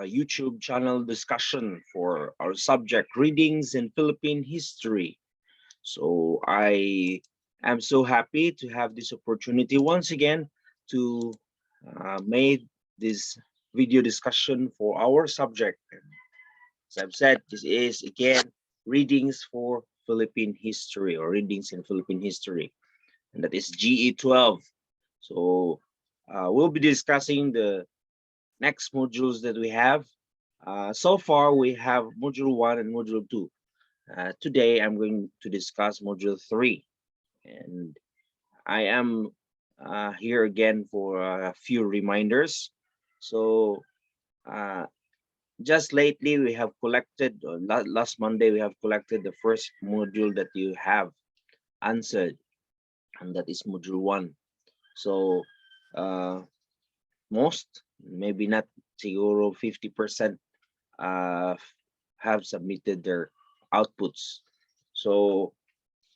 YouTube channel discussion for our subject readings in Philippine history. So I am so happy to have this opportunity once again to make this video discussion for our subject. As I've said, this is again readings for Philippine history or readings in Philippine history, and that is GE12. So we'll be discussing the next modules that we have. So far, we have module 1 and module 2. Today, I'm going to discuss module 3. And I am here again for a few reminders. So just lately, we have collected, last Monday, we have collected the first module that you have answered, and that is module 1. So most, maybe not, siguro 50% have submitted their outputs. So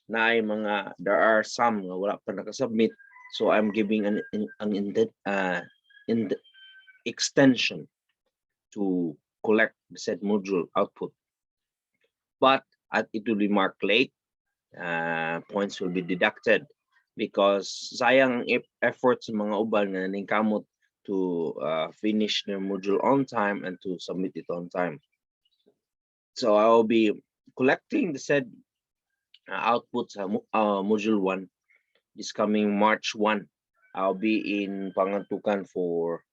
there are some nga wala pa nakasubmit. So I'm giving an extension to collect the said module output. But it will be marked late. Points will be deducted because sayang efforts ng mga uban na ningkamot to finish the module on time and to submit it on time. So I will be collecting the said outputs module 1 this coming March 1. I'll be in Pangantukan for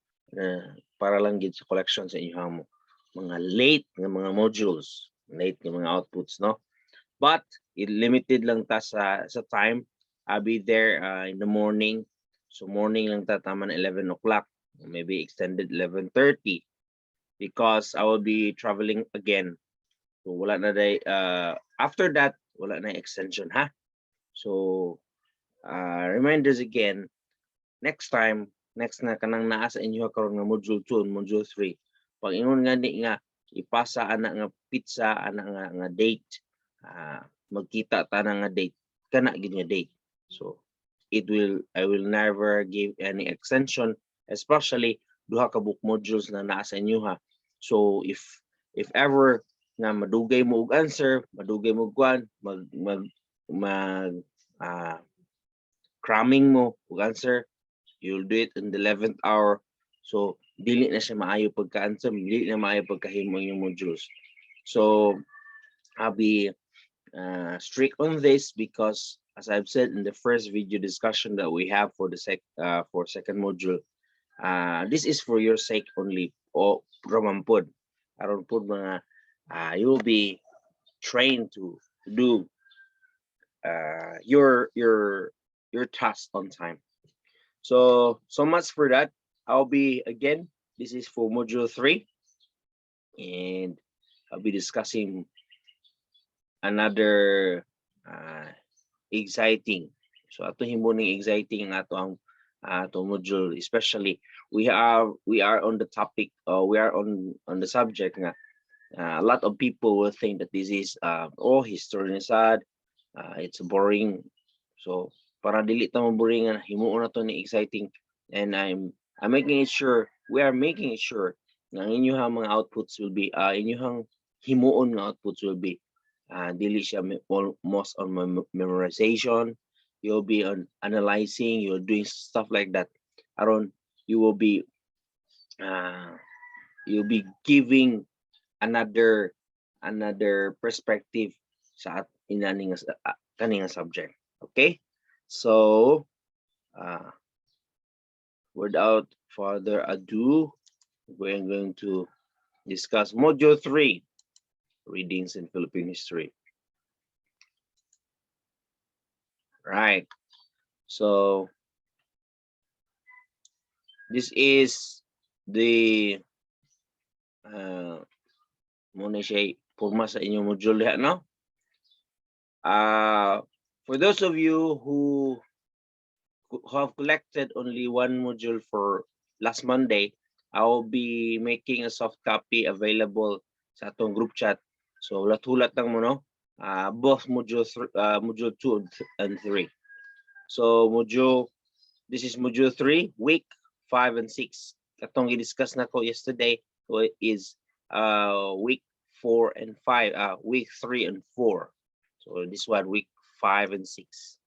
para lang gid sa collection sa inyo mga late nga mga modules, late nga mga outputs, no? But it limited lang ta sa time. I'll be there in the morning. So morning lang ta tama na 11 o'clock. Maybe extended 11:30 because I will be traveling again. So wala na day after that wala na extension, ha? So reminders again, next time, next na kanang naa sa inyo karon nga module 2 and module 3. Pag ingon nga ni nga ipasa ana nga pizza ana nga date, magkita ta na nga date, kana gid nga date. So I will never give any extension, especially duha ka book modules na naa sa inyo, ha. So if ever na madugay mo og answer, madugay mo kwan, cramming mo og answer, you'll do it in the 11th hour. So dili na siya maayo pagka-answer, dili na maayo pagkahimo yung modules. So I'll be strict on this because, as I've said in the first video discussion that we have for the second module, this is for your sake only. O ramampod aron pud mga you will be trained to do your task on time. So much for that. I'll be again, this is for module 3, and I'll be discussing another exciting. So ato himuning exciting ato ang ato module, especially we are on the topic, we are on the subject nga a lot of people will think that this is history ni sad, it's boring. So para dili ta mo boring, himuon na to ni exciting, and I'm making it sure, we are making it sure na inyong mga outputs will be inyong himuon nga outputs will be dili siya most on memorization. You'll be on analyzing, you're doing stuff like that. Aron you'll be giving another perspective sa kaning subject. Okay, so without further ado, we're going to discuss module 3, readings in Philippine history. Right, so this is the muna siya porma sa inyong module diha, no? For those of you who have collected only one module for last Monday, I will be making a soft copy available sa atong group chat. So hulat-hulat lang mo, no? Both module 2 and 3. So this is module 3, week 5 and 6. Katong i-discuss na ko yesterday, is week 4 and 5, week 3 and 4. So this one week 5 and 6.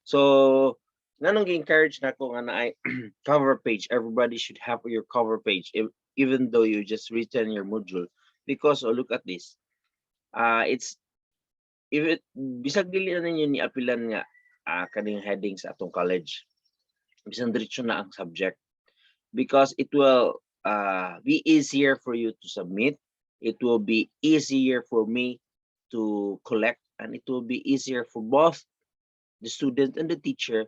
So nanong encourage na ko nga na cover page. Everybody should have your cover page, even though you just written your module. Because look at this. It's if it bisag dili na ninyo ni apilan nga kaning heading sa atong college. Bisan diretso na ang subject. Because it will be easier for you to submit. It will be easier for me to collect, and it will be easier for both the student and the teacher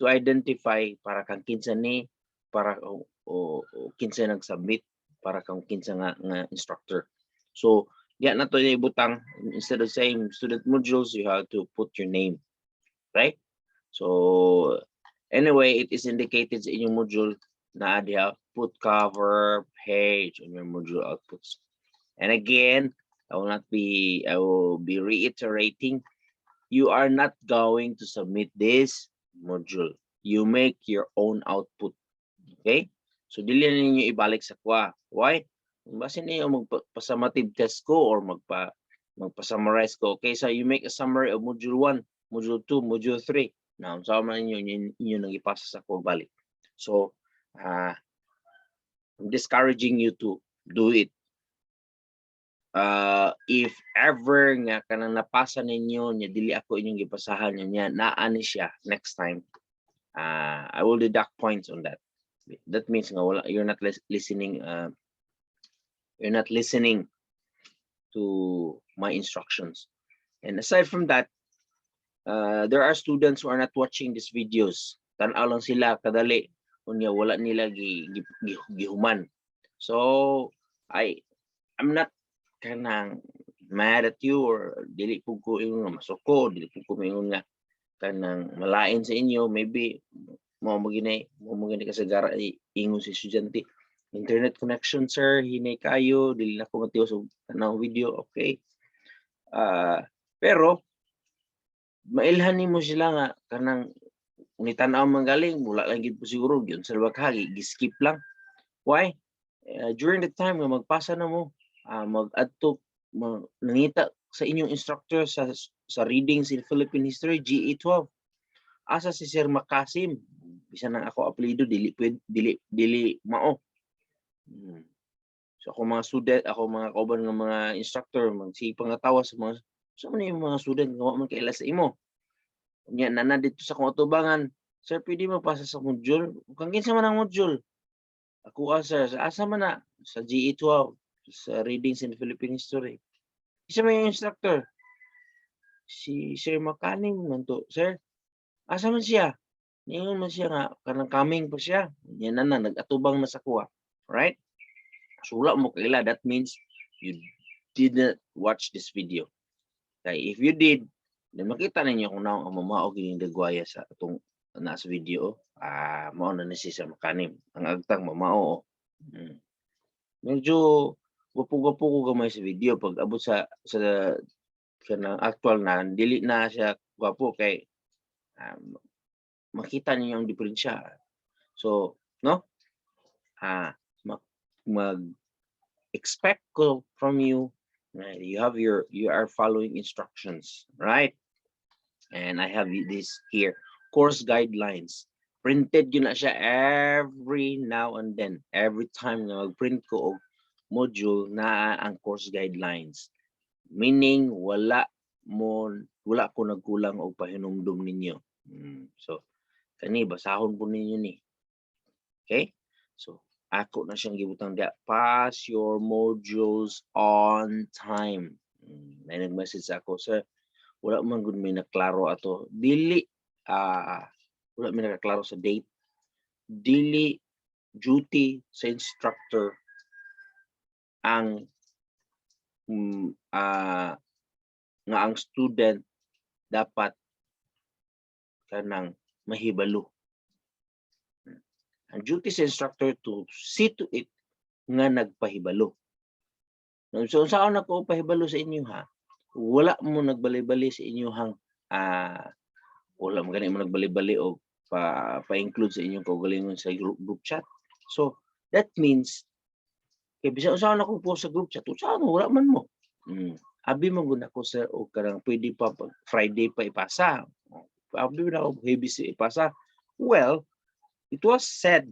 to identify para kang kinsa ni, para o kinsa nag-submit, para kang kinsa nga instructor. So yeah, na to ibutang, instead of saying student modules, you have to put your name, right? So anyway, it is indicated in your module na diha put cover page on your module outputs. And again, I will be reiterating, you are not going to submit this module. You make your own output. Okay? So dili na ninyo ibalik sa kuha. Why? Basin niyo magpa-summative test ko or magpa-summarize ko. Okay, so you make a summary of module 1, module 2, module 3. Now, sama ninyo nang ipasa sa ko balik. So, I'm discouraging you to do it. If ever nga kanang napasa ninyo nya dili ako inyong gipasahan nya naani siya next time, I will deduct points on that. That means nga wala, you're not listening to my instructions. And aside from that, there are students who are not watching these videos. Tan-aw lang sila kadali unya wala nila gihuman. So I'm not kanang mad at you or dili po ko ingon nga masuko, dili po ko ingon nga kanang malain sa inyo. Maybe mo magini kasagara ingon si estudyante, internet connection sir hinay kayo, dili na ko matiyo sa tanang video. Okay, pero mailhan nimo sila nga kanang unitan-aw manggaling wala lang gid po siguro gyud sa baghagi gi-skip lang. Why? During the time nga magpasa na mo, mag-adto nangita sa inyong instructor sa readings in Philippine history GE12, asa si Sir Makasim, bisan nang ako apelyido dili mao. So ako mga student, ako mga kauban nga mga instructor magsipang nga tawa sa mga yung mga student nga man kaila sa imo. Nya nana dito sa kong atubangan, sir pwede mo pasa sa module, kang kinsa man ang module. Ako sir, asa man na sa GE12 sa readings in Philippine history. Isa man yung instructor, si Sir Makaning man to. Sir, asa man siya? Ngayon man siya nga, kanang coming pa siya. Yan na, nag-atubang na sa kuha. Right? Sula mo kaila, that means you didn't watch this video. Okay, if you did, then makita ninyo kung naong ang mamaog yung dagwaya sa itong nasa video. Mao na si Sir Makaning. Ang agtang mamao. Medyo wapo-wapo ko gamay sa video pag abot sa actual na dili na siya gwapo kay makita niyo ang diferensya. So no, mag expect ko from you, you are following instructions, right? And I have this here, course guidelines. Printed yun na siya every now and then, every time na mag-print ko og module na ang course guidelines, meaning wala ko nagkulang og pahinumdum ninyo. So kani basahon po ninyo ni. Okay, so ako na siyang gibutang dia, pass your modules on time. May nag-message ako, sir wala man gud may naklaro ato, dili wala may nakaklaro sa date, dili duty sa instructor ang nga ang student dapat kanang mahibalo. Ang duty sa instructor to see to it nga nagpahibalo. So saan ako pahibalo sa inyo ha? Wala mo nagbali-bali sa inyong wala mo gani mo nagbali-bali o pa-include sa inyong kaugalingon sa group chat. So that means Kaya bisa usahan ako po sa group chat, usahan mo, wala man mo. Abi mo guna ko sir, o karang pwede pa Friday pa ipasa. Abi na ako heavy si ipasa. Well, it was said,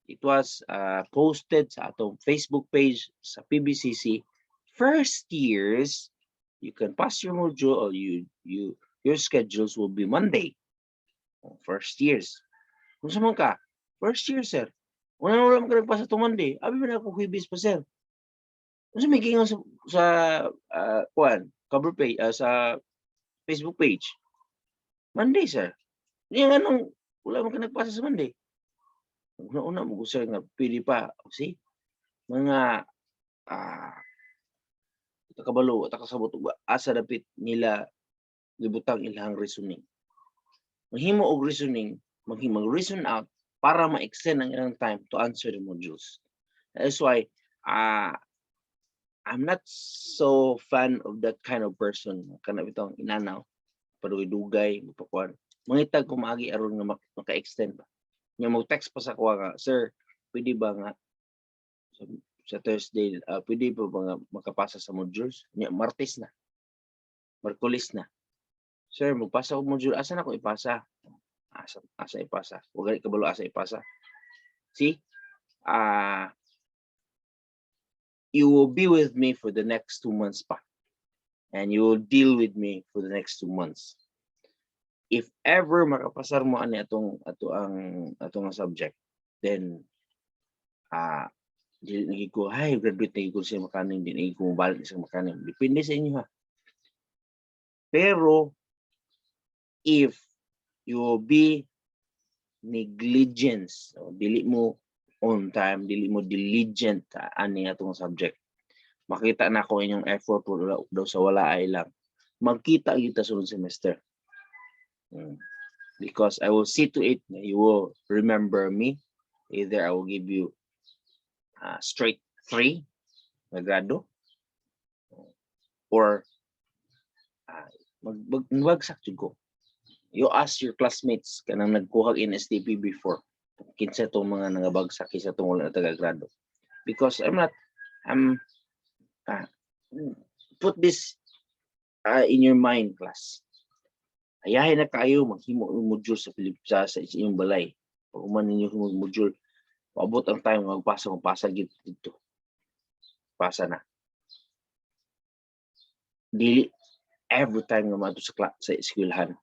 it was posted sa atong Facebook page sa PBCC. First years, you can pass your module or your schedules will be Monday. First years. Kung sa man ka, first year sir. Wala mo ka nagpasa to Monday. Abi na ako hibis pa sir. Kung sa may gingon sa cover page, sa Facebook page. Monday sir. Yung anong, wala mo ka nagpasa sa Monday. Una-una mo sir nga pili pa. See? Mga kabalo, takasabot asa dapit nila libutang ilang reasoning. Mahimo og reasoning, mag-reason out para ma-extend ang ilang time to answer the modules. That's why I'm not so fan of that kind of person. Kana bitong inanaw, padugay, mapakuan. Mangitag ko maagi aron nga maka-extend ba. Nya mo text pa sa kuha nga, sir, pwede ba nga sa Thursday, pwede pa ba nga makapasa sa modules? Nya Martes na. Merkulis na. Sir, magpasa ko module. Asa na ko ipasa? Asa ipasa? Huwag kabalo asa ipasa. See? You will be with me for the next 2 months pa. And you will deal with me for the next 2 months. If ever makapasar mo ani atong subject, then di ko, ay, graduate na ko siya makaning, di na ko mabalik sa makaning. Depende sa inyo ha. Pero, if you will be negligence, dili mo on time, dili mo diligent ani atong subject, makita na ko inyong effort daw sa wala ay lang, magkita kita sunod semester. Because I will see to it na you will remember me. Either I will give you straight 3 na grado, or magbagsak jud ko. You ask your classmates kanang nagkuha in STP before, kinsa tong mga nangabagsak sa tong wala na taga-grado. Because put this in your mind, class. Ayahin na kayo maghimo ng module sa inyong balay. Pag uman ninyo yung module, paabot ang time magpasa dito. Pasa na. Dili every time nga mato sa eskwelahan.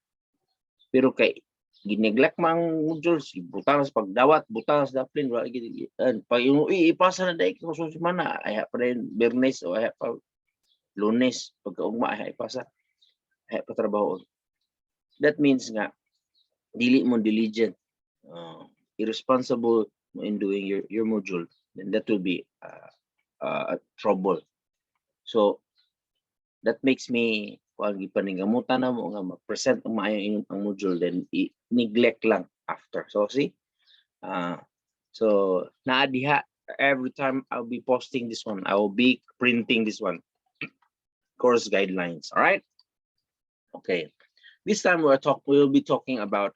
Pero kay gineglect mang modules, butang sa pagdawat, butang sa daplin, wala gid. Pag ipasa na dai ko sa semana, ay pa rin Bernes o ay pa Lunes, pagkaugma ay ipasa. Ay pa trabaho. That means nga dili mo diligent, irresponsible in doing your module, then that will be trouble. So that makes me gipaningamutan na mo nga ma-present ang maayo ang module, then neglect lang after. So see, so naadiha, every time I'll be posting this one, I will be printing this one, course guidelines. All right, okay. This time we'll be talking about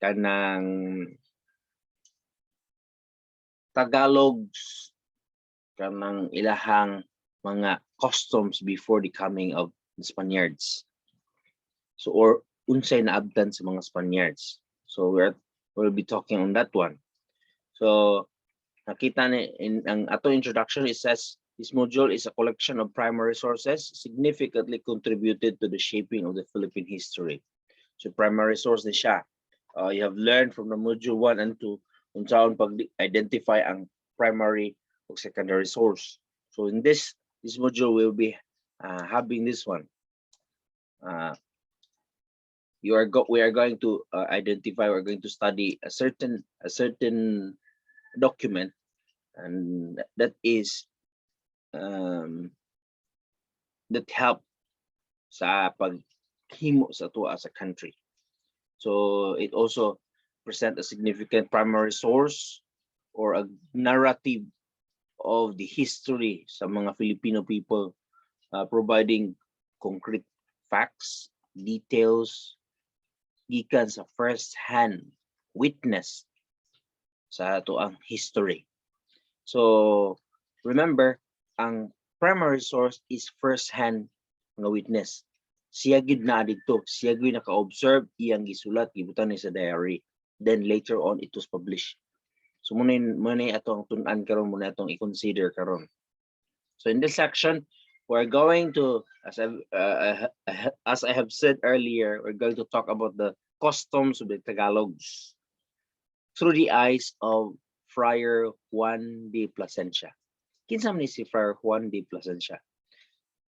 kanang Tagalogs, kanang ilahang mga customs before the coming of the Spaniards. So, or unsay naabtan sa mga Spaniards. So we'll be talking on that one. So nakita ni in ang ato introduction, it says this module is a collection of primary sources significantly contributed to the shaping of the Philippine history. So primary source ni siya. You have learned from the module 1 and 2 kung saan pag-identify ang primary o secondary source. So in this module we'll be having this one. We are going to identify, we're going to study a certain document, and that is that help sa paghimo sa ato as a country. So it also present a significant primary source or a narrative of the history sa mga Filipino people, providing concrete facts, details, gikan sa first-hand witness sa ato ang history. So remember, ang primary source is first-hand nga witness. Siya gid na dito, siya gid naka-observe, iyang gisulat, gibutan ni sa diary. Then later on it was published. So muna atong tun-an karon, muna atong i-consider karon. So in this section, we're going to, as I have said earlier, we're going to talk about the customs of the Tagalogs through the eyes of Friar Juan de Plasencia. Kinsa man ni si Friar Juan de Plasencia?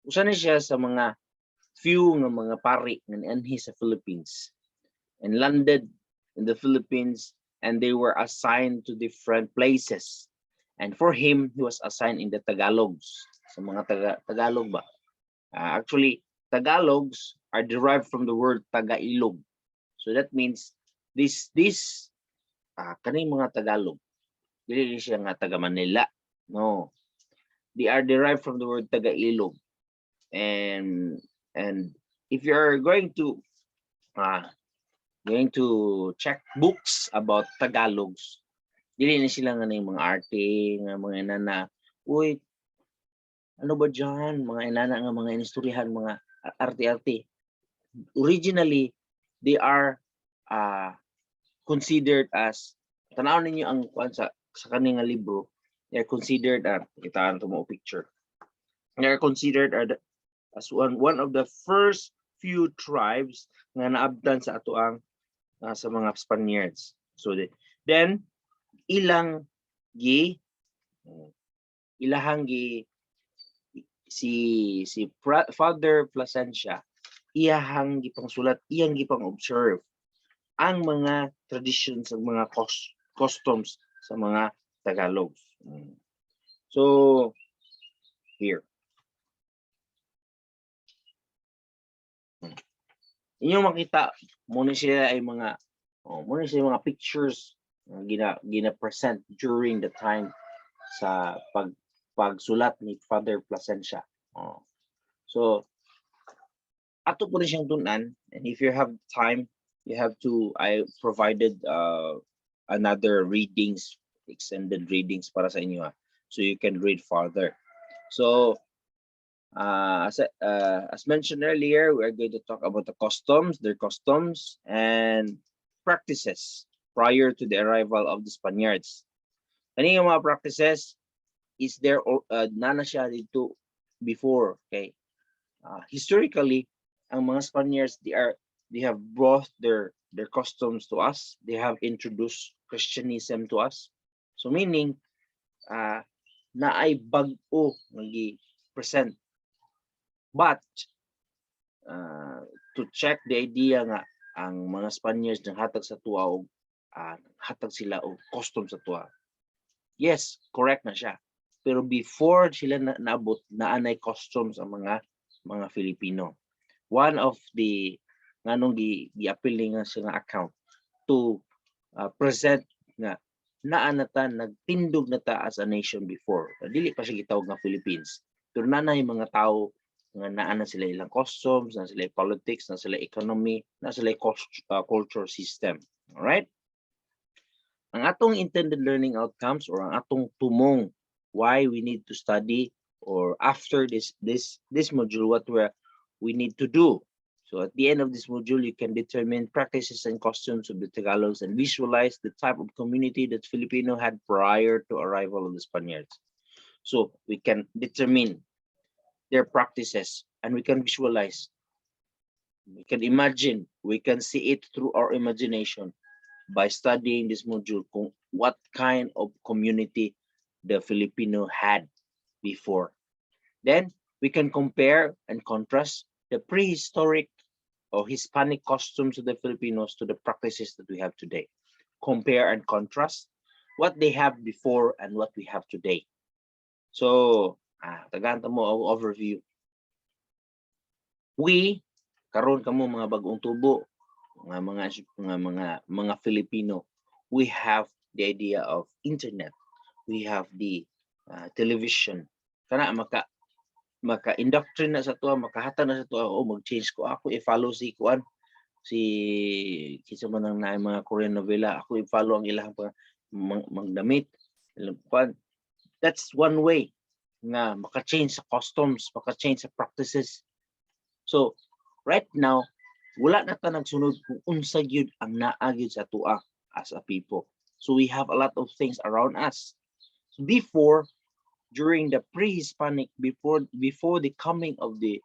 Usa ni siya sa mga few nga mga pari nga nianhi sa Philippines and landed in the Philippines, and they were assigned to different places. And for him, he was assigned in the Tagalogs. Sa mga Tagalog ba? Actually, Tagalogs are derived from the word Tagailog. So that means kaning mga Tagalog, dili siya nga taga Manila. No. They are derived from the word Tagailog. And if you're going to check books about Tagalogs, dili na sila nga mga arte nga mga inana, uy, ano ba dyan, mga inana nga mga inistoryahan, mga arte-arte. Originally, they are considered as, tanaw ninyo ang sa kaning libro, they are considered, kitaan to mo picture, they are considered as one of the first few tribes nga naabdan sa atoang sa mga Spaniards. So then ilahang si Father Plasencia, iyang gipang sulat, iyang gipang observe ang mga traditions, ang mga customs sa mga Tagalogs. So here, inyong makita muna siya ay mga pictures gina-present during the time sa pagsulat ni Father Plasencia. So ato po rin siyang tunan, and if you have time, you have to, I provided another readings, extended readings para sa inyo, so you can read further. So as mentioned earlier, we are going to talk about the customs, their customs and practices prior to the arrival of the Spaniards. Kani nga mga practices is there na siya dito before, okay? Historically, ang mga Spaniards, they have brought their customs to us. They have introduced Christianism to us. So meaning na ay bag-o nagi present. But to check the idea nga ang mga Spaniards nang hatag sa tuwa o hatag sila o custom sa tuwa. Yes, correct na siya. Pero before sila naabot, naanay customs ang mga Filipino. One of the nganong gi-appeal nga sa account to present nga naanatan nagtindog na ta as a nation before. Dili pa siya gitawag nga Philippines. Pero nanay mga tao nga naana sila ilang customs, na sila politics, na sila economy, na sila culture system. All right? Ang atong intended learning outcomes or ang atong tumong why we need to study, or after this module, what we need to do. So at the end of this module, you can determine practices and customs of the Tagalogs and visualize the type of community that Filipino had prior to arrival of the Spaniards. So we can determine their practices and we can visualize, we can imagine, we can see it through our imagination by studying this module, what kind of community the Filipino had before. Then we can compare and contrast the prehistoric or Hispanic customs of the Filipinos to the practices that we have today. Compare and contrast what they have before and what we have today. So, tagantang mo ang overview. We karon kamo mga bagong tubo, mga Filipino, we have the idea of internet. We have the television. Kana maka-indoctrine na sa tuwa, makahatan na sa tuwa, mag-change ko ako, i-follow si kuan, kisa man ang mga Korean novela, ako i-follow ang ilang magdamit, kuan, That's one way nga maka-change sa customs, maka-change sa practices. So right now, wala na ta nagsunod kung unsa gyud ang naa gyud sa tua as a people. So we have a lot of things around us. Before, during the pre-Hispanic, before the coming of the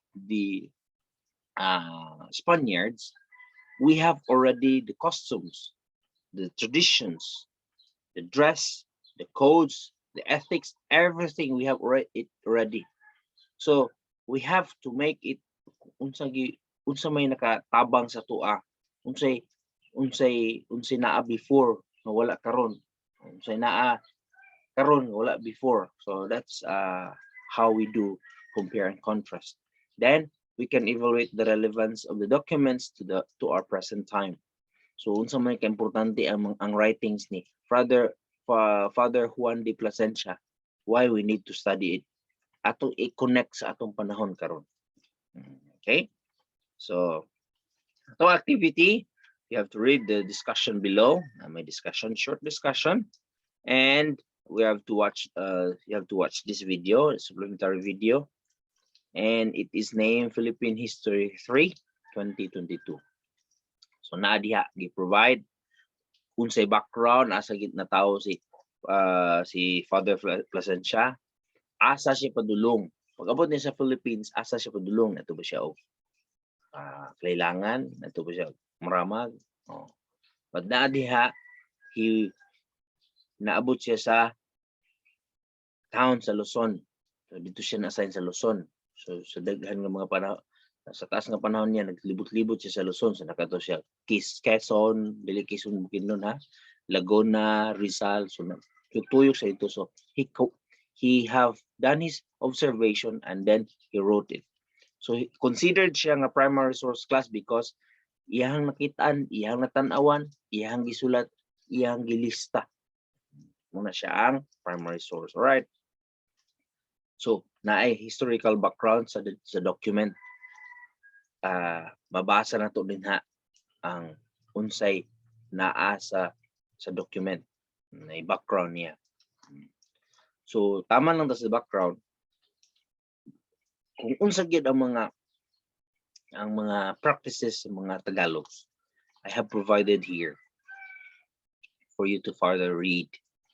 Spaniards, we have already the costumes, the traditions, the dress, the codes, the ethics, everything we have already. So we have to make it unsa may nakatabang sa tua, unsay naa before na wala karon, unsay naa karon wala before. So that's how we do compare and contrast. Then we can evaluate the relevance of the documents to our present time. So unsa may kaimportante ang writings ni Father Juan de Plasencia, why we need to study it, atong i-connect sa atong panahon karon. Okay, so atong activity, you have to read the discussion below. May discussion, short discussion, and we have to watch you have to watch this video, a supplementary video, and it is named Philippine History 3 2022. So naa diha gi-provide unsay background, asa gid na tao si Father Plasencia, asa siya padulong pag-abot niya sa Philippines, asa siya padulong, nato ba siya og kailangan, nato ba siya maramag. But naa diha naabot siya sa town sa Luzon. So dito siya na-assign sa Luzon. So sa daghan nga mga panahon, sa taas nga panahon niya, naglibot-libot siya sa Luzon. So nakato siya Quezon, dili Quezon Bukidnon ha, Laguna, Rizal. So tutuyok sa ito. So he have done his observation and then he wrote it. So he considered siya nga primary source class because iyang nakitaan, iyang natanawan, iyang gisulat, iyang gilista. Muna siya ang primary source. Alright. So naay historical background sa document. Mabasa na to din ha ang unsay naa sa document, may background niya. So tama lang ta sa background kung unsa gyud ang mga practices sa mga Tagalogs. I have provided here for you to further read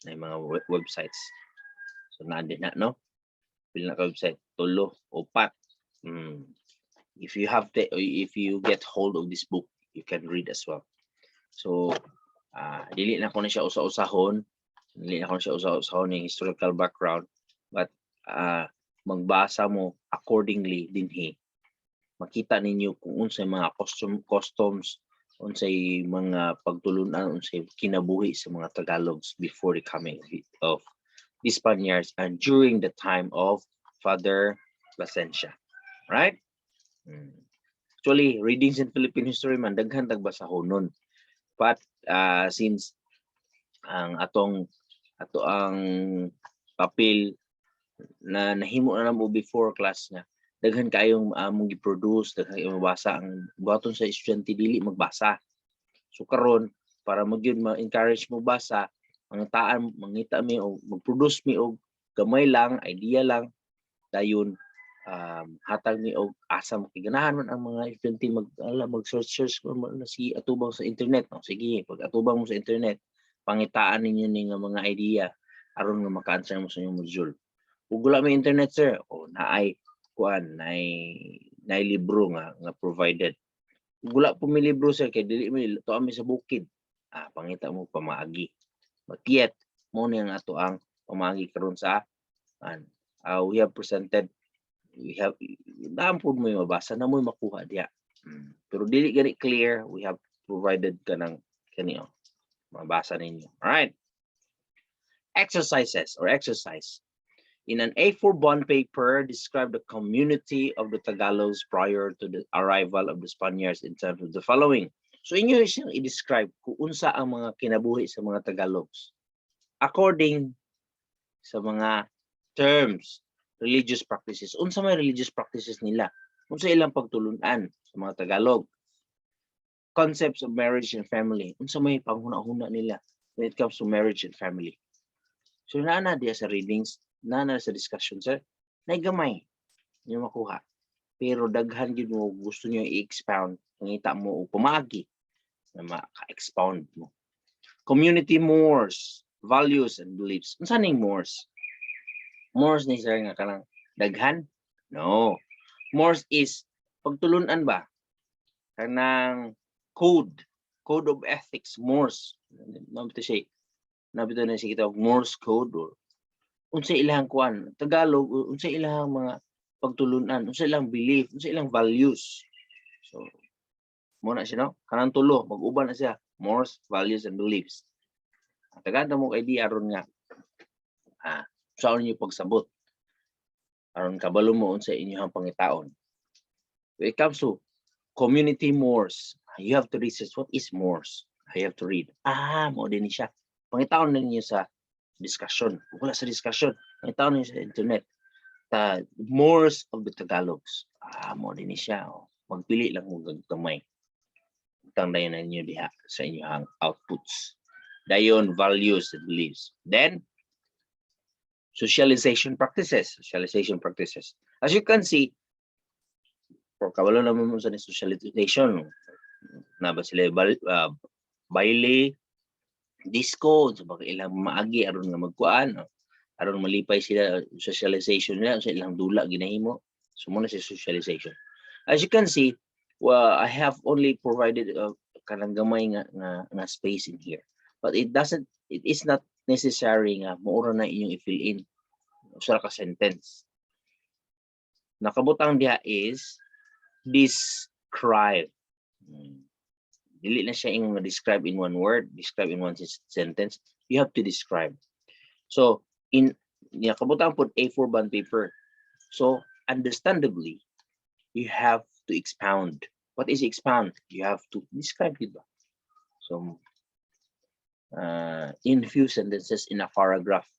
na mga websites. So nandun na, no? Pila na ka website, 3, 4. If you get hold of this book, you can read as well. So dili na ko na siya usa-usahon, yung historical background, but magbasa mo accordingly dinhi. Makita ninyo kung unsay mga customs, unsay mga pagtulunan, unsay kinabuhi sa mga Tagalogs before the coming of the Spaniards and during the time of Father Plasencia. Right? Actually, readings in Philippine history man daghan tagbasahon nun. But since ang ang papel na nahimo na mo before class niya, daghan kayong mong gi-produce, daghan kayong mabasa. Ang buhaton sa estudyante dili magbasa. So karon para magyud ma-encourage mo basa, mangita mi o mag-produce mi og gamay lang, idea lang, dayon hatag mi og asa makiganahan man ang mga estudyante mag-search na si atubang sa internet. Sige, pag atubang mo sa internet, pangitaan ninyo ni nga mga idea aron nga maka-answer mo sa inyong module. Ug wala may internet sir, naay libro nga provided. Wala po may libro sir kay dili mi to ami sa bukid. Pangita mo pamaagi. But yet mo ni ang ato ang pamaagi karon sa we have presented, nampod mo yung mabasa na mo makuha diya. Pero dili gani clear, we have provided kanang kaniyo mabasa ninyo. All right. Exercises or exercise. In an A4 bond paper, describe the community of the Tagalogs prior to the arrival of the Spaniards in terms of the following. So inyo siyang i-describe kung unsa ang mga kinabuhi sa mga Tagalogs according sa mga terms, religious practices. Unsa may religious practices nila? Unsa ilang pagtulunan sa mga Tagalog? Concepts of marriage and family. Unsa may panghuna-huna nila when it comes to marriage and family? So naana diya sa readings, na sa discussion, sir. Naigamay niyo makuha. Pero daghan gyud mo gusto niyo i-expound, ngita mo o pumagi na maka-expound mo. Community mores, values and beliefs. Unsa ning mores? Mores ni sir nga kanang daghan? No. Mores is pagtulunan ba? Kanang code of ethics, Morse. Nabito na siya kita Morse code or unsa ilang kuan Tagalog, unsa ilang mga pagtulunan, unsa ilang belief, unsa ilang values. So mo na siya, no? Kanang tulo mag-uban na siya, Morse, values and beliefs. Tagada mo kay di aron nga saan niyo pagsabot aron kabalo mo unsa inyong pangitaon. When it comes to community Morse, you have to research what is Morse. You have to read. Mo din siya. Pangitaon ninyo sa discussion. Wala sa discussion. Pangitaon ninyo sa internet. The Morse of the Tagalogs. Mo din siya. Magpili lang mo gamay. Tangdayan ninyo diha sa inyong outputs. Dayon, values and beliefs. Then, socialization practices. As you can see, for kabalo naman mo sa socialization, na ba sila baile, disco, sa baka ilang maagi aron nga magkuan, aron malipay sila socialization nila sa ilang dula ginahimo. So muna si socialization. As you can see, I have only provided kanang gamay nga space in here, but it is not necessary nga moora na inyong i-fill in usa ka sentence. Nakabutang diha is describe. Dili na siya yung describe in one word, describe in one sentence. You have to describe. So, kabutang put A4 bond paper. So, understandably, you have to expound. What is expound? You have to describe it. So, in few sentences in a paragraph.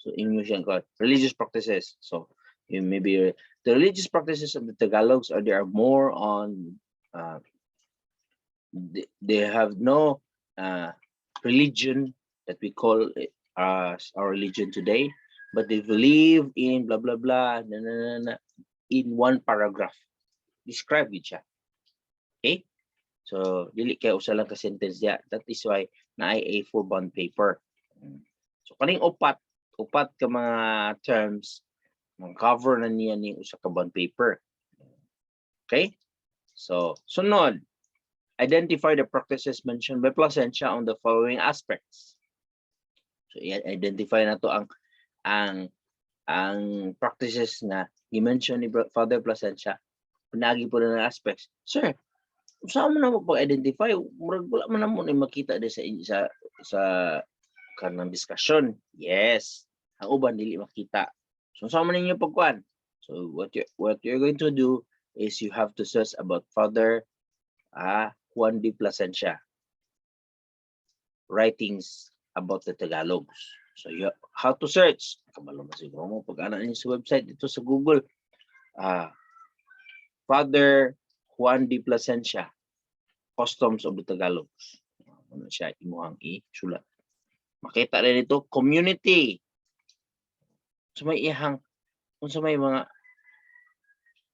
So, English and religious practices. So, maybe the religious practices of the Tagalogs they are more on they have no religion that we call our religion today, but they believe in blah blah blah in one paragraph. Describe it siya. Okay? So dili kay usa lang ka sentence ya. That is why na A4 bond paper. So kaning upat ka mga terms cover na niya ni usa ka bond paper. Okay? So sunod, identify the practices mentioned by Plasencia on the following aspects. So identify na to ang practices na i-mention ni Father Plasencia. Pinagi po na ng aspects. Sir, saan mo na mag-identify? Wala mo na mo na makita din sa kanang discussion. Yes. Ang uban dili makita. So saan mo ninyo pagkuan? So what you're going to do is you have to search about Father Juan de Plasencia writings about the Tagalogs. So how to search? Kabalo ba siguro mo pag-ana niyo sa website dito sa Google. Father Juan de Plasencia, Customs of the Tagalogs. Ano siya imuhang isulat. Makita rin ito, community. So may may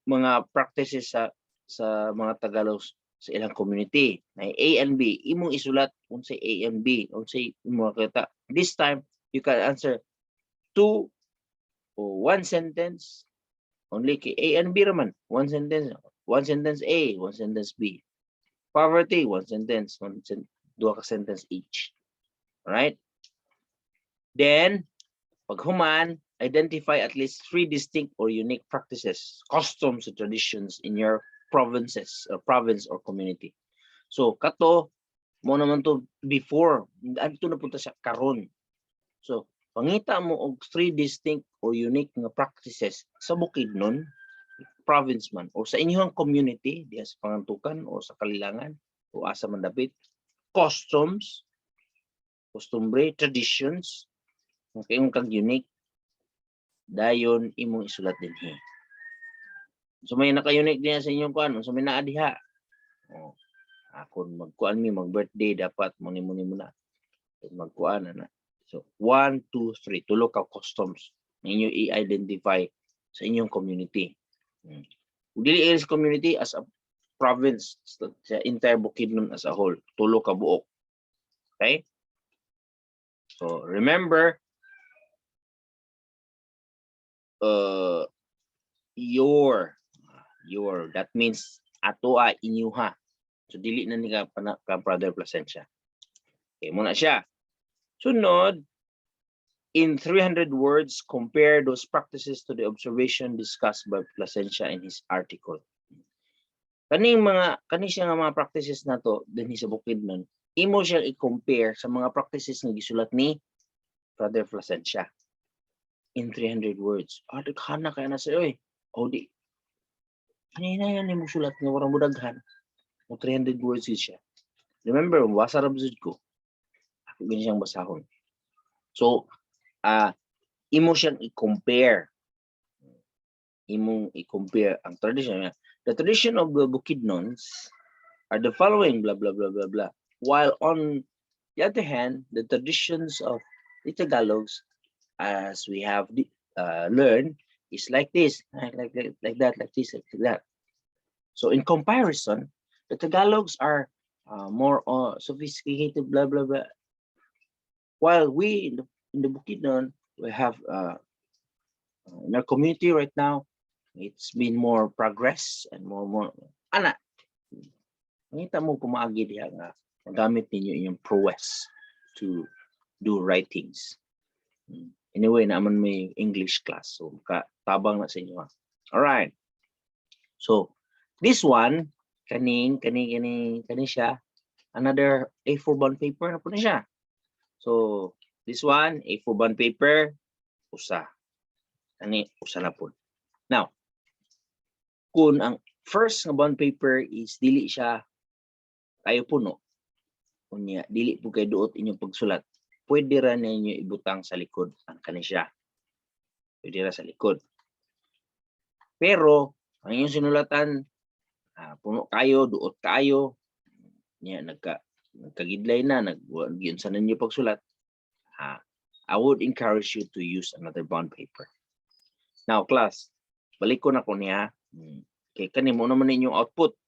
mga practices sa mga Tagalogs sa ilang community. May A and B. Imong isulat unsay A and B. Unsay imong makita. This time, you can answer 2 or 1 sentence. Only kay A and B raman. One sentence A, one sentence B. Poverty, one sentence, duha ka sentence each. Alright? Then, paghuman, identify at least 3 distinct or unique practices, customs, and traditions in your province or community. So, kato, mo naman to before, ito na punta sa karon. So, pangita mo og 3 distinct or unique nga practices sa Bukidnon, province man, o sa inyong community, diya sa Pangantukan, o sa Kalilangan, o asa man dapit, customs, customary, traditions, kayong kag unique, dayon imong isulat din he. So may naka-unique din sa inyong kuan, so may naa diha. Kung magkuan mi mag-birthday dapat muni na. Magkuan na. So 1, 2, 3 tulo ka customs na inyo i-identify sa inyong community. Dili is community as a province, sa entire Bukidnon as a whole, tulo ka buok. Okay? So remember, your, that means atoa inyuha. So dili na ni ka brother Placencia. Okay, muna siya. Sunod, in 300 words, compare those practices to the observation discussed by Placencia in his article. Kani siya nga mga practices na to dinhi sa Bukidnon, imo siyang i-compare sa mga practices nga gisulat ni Brother Placencia in 300 words. Daghan kaya na sa oy. O di. Kanina yan yung sulat nga warang budaghan. O 300 words siya. Remember, wasa rabzud ko. Ako gani siyang basahon. So, imo siyang i-compare. Imong i-compare ang tradition niya. The tradition of the Bukidnons are the following, blah, blah, blah, blah, blah. While on the other hand, the traditions of the Tagalogs, as we have learned, is like this, like that, like this, like that. So in comparison, the Tagalogs are more sophisticated, blah, blah, blah. While we in the Bukidnon, we have in our community right now, it's been more progress and more ana. Ngita mo kumaagi diha nga magamit ninyo inyong prowess to do writings. Anyway, naman may English class, so tabang na sa inyo. All right. So this one, kani siya, another A4 bond paper na po na siya. So this one, A4 bond paper, usa. Kani usa na po. Now, kung ang first nga bond paper is dili siya kayo puno, unya dili po kay duot inyong pagsulat, pwede ra ninyo ibutang sa likod ang kani siya. Pwede ra sa likod. Pero ang inyong sinulatan puno kayo, duot kayo, nya nagkagidlay na, nagyunsan ninyo pagsulat, I would encourage you to use another bond paper. Now, class, balik ko na ko niya. Kay kani mo naman ninyong output.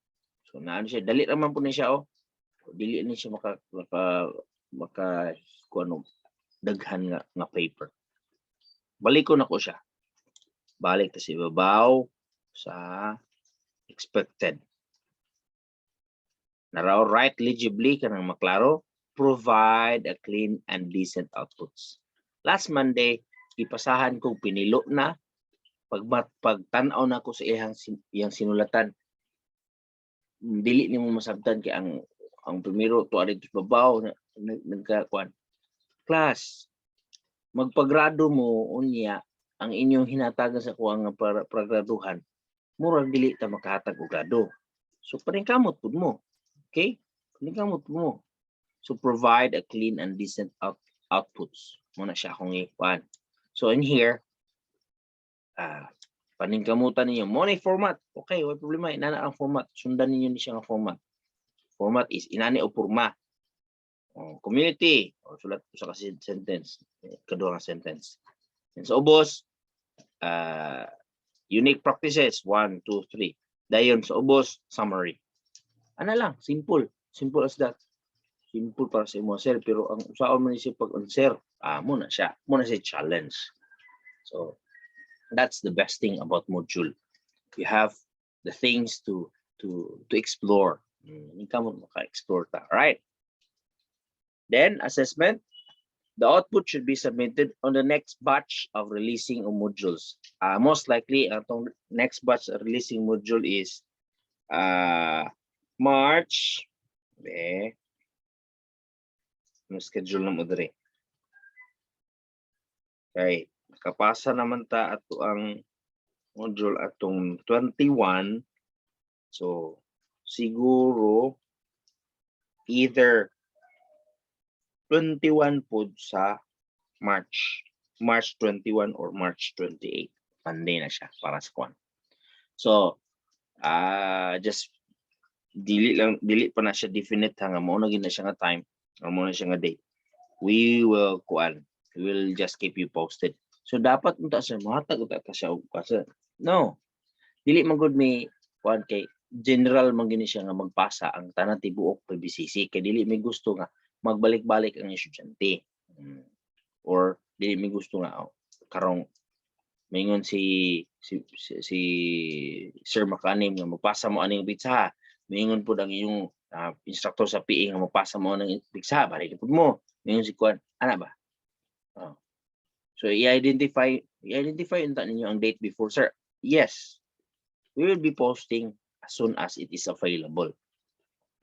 So naano siya, dali naman po niya siya, dili ni siya maka kuno daghan nga paper. Balik ko na ko siya. Balik ta si babaw sa expected. Naraw write legibly kanang maklaro, provide a clean and decent outputs. Last Monday, ipasahan kong pinilo na pagtanaw na ko sa iyang sinulatan. Dili nimo masabtan kay ang primero to ari babaw nagkakuan. Class, magpagrado mo unya ang inyong hinatagan sa kuha nga pragraduhan. Murag dili ta makahatag og grado. So paningkamot pud mo. Okay? Paningkamot mo. So provide a clean and decent outputs. Muna siya akong ikuan. So in here, paningkamutan ninyo. Muna format. Okay, wala problema. Inana ang format. Sundan ninyo ni siya ang format. Format is inani o forma. Community. O sulat ko sa kasi sentence. Kadua nga sentence. And so, ubos, unique practices. 1, 2, 3. Dayon sa ubos, summary. Ano lang, simple. Simple as that. Simple para sa imo, sir. Pero ang usaon man siya pag-answer, muna siya challenge. So, that's the best thing about module. You have the things to explore. Ikaw mo maka-explore ta. Right? Then, assessment. The output should be submitted on the next batch of releasing of modules. Most likely, ang next batch of releasing module is March. Schedule na mo dire. Okay. Nakapasa naman ta ato ang module atong 21. So, siguro either 21 po sa March 21 or March 28. Monday na siya para sa kwan. So, just dili pa na siya definite nga mo na gina siya nga time or mo na siya nga date. We will We will just keep you posted. So dapat unta siya mahatag unta ta siya kasi no. Dili man gud may kuan kay general man gini siya nga magpasa ang tanan tibuok PBCC kay dili may gusto nga magbalik-balik ang estudyante. Or dili may gusto nga karong mingon si Sir Makanim nga magpasa mo aning bitsa. Mingon pud ang iyong instructor sa PE nga magpasa mo ng bitsa, balik pud mo. Mingon si kuan, ana ba? So i-identify unta ninyo ang date before, sir. Yes. We will be posting as soon as it is available.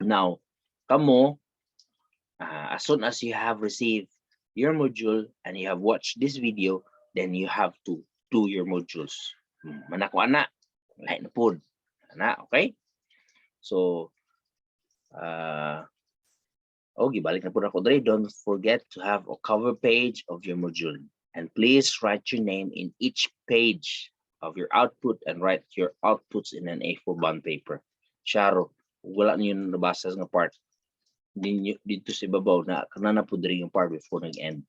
Now, kamo as soon as you have received your module and you have watched this video, then you have to do your modules. Manako ana, lain na pud. Ana, okay? So gibalik na pud ako dre. Don't forget to have a cover page of your module. And please write your name in each page of your output and write your outputs in an A4 bond paper. Sharo, wala niyo nabasa nga part. Dito sa ibabaw na kanana po diri yung part before nag-end.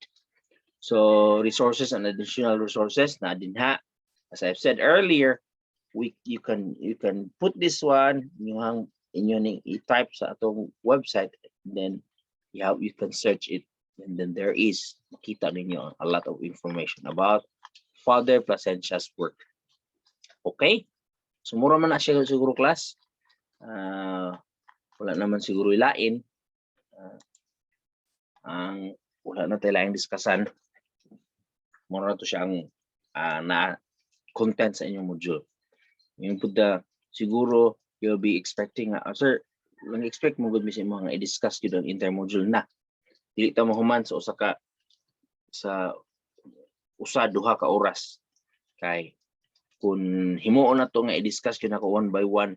So resources and additional resources na dinha. As I've said earlier, you can put this one inyo ning i-type sa atong website, then you can search it, and then there is makita ninyo a lot of information about Father Placencia's work. Okay? So mura man na siya siguro class. Wala naman siguro ilain. Wala na tayo lang diskasan. Mura to siya ang na content sa inyong module. Yung pud siguro you'll be expecting sir, lang expect mo gud mi sa mga i-discuss gyud ang intermodule na. Dili ta mahuman sa usa duha ka oras. Kay kung himuon na to nga i-discuss gyud nako one by one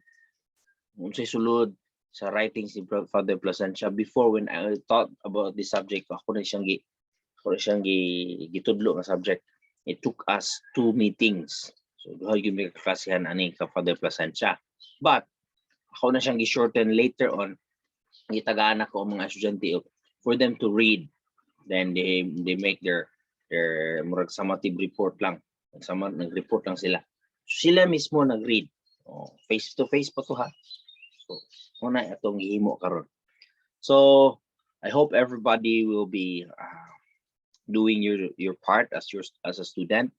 unsay sulod sa writing si Father Placencia. Before, when I thought about this subject, ako na siyang gitudlo nga subject. It took us 2 meetings. So duha gyud mi kaklasihan ani ka Father Placencia. But ako na siyang gi-shorten later on. Gitagaan ako ang mga estudyante for them to read. Then they make their murag summative report lang. Nag-report lang sila. So, sila mismo nag-read. Face to face pa to ha. So muna itong gihimo karon. So I hope everybody will be doing your part as a student,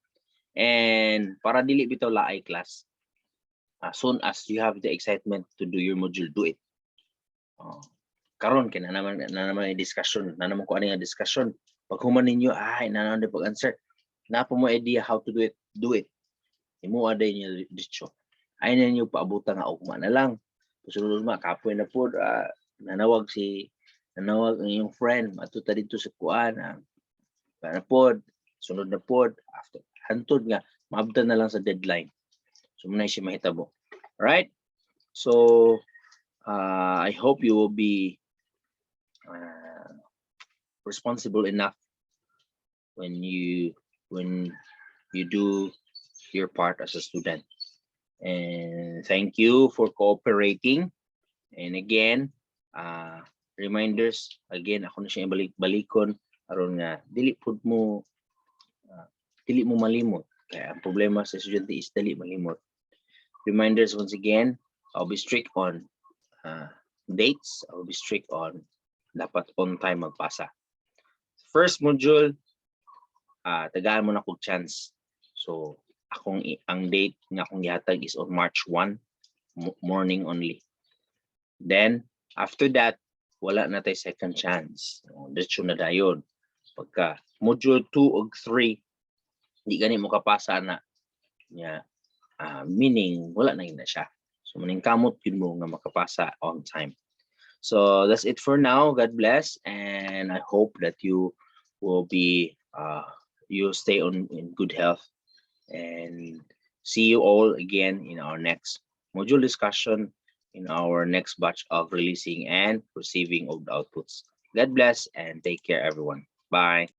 and para dili bitaw laay class, as soon as you have the excitement to do your module, do it. Karon kay na naman discussion, na naman ko ani nga discussion. Pag human ninyo naman pag-answer, na po mo idea how to do it. Imo aday niyo dicho. Ay na niyo paabutan nga ugma na lang. Sunod ma kapoy na po nanawag ang iyong friend matuta dito sa kuan na pod sunod na pod after hantod nga maabtan na lang sa deadline. So muna siya mahitabo. All right? So I hope you will be responsible enough when you do your part as a student. And thank you for cooperating. And again, reminders, again, ako na siya balik-balikon aron nga dili mo malimot. Kaya ang problema sa estudyante is dili malimot. Reminders once again, I'll be strict on dates. I'll be strict on dapat on time magpasa. First module, tagaan mo na kog chance. So ang date nga akong gihatag is on March 1 morning only. Then after that wala na tay second chance. Diretso na dayon. Pagka module 2 ug 3 di gani mo kapasa na nya meaning wala na siya. So maning kamot yun mo nga makapasa on time. So that's it for now. God bless, and I hope that you will be you'll stay in good health. And see you all again in our next module discussion, in our next batch of releasing and receiving of the outputs. God bless and take care, everyone. Bye.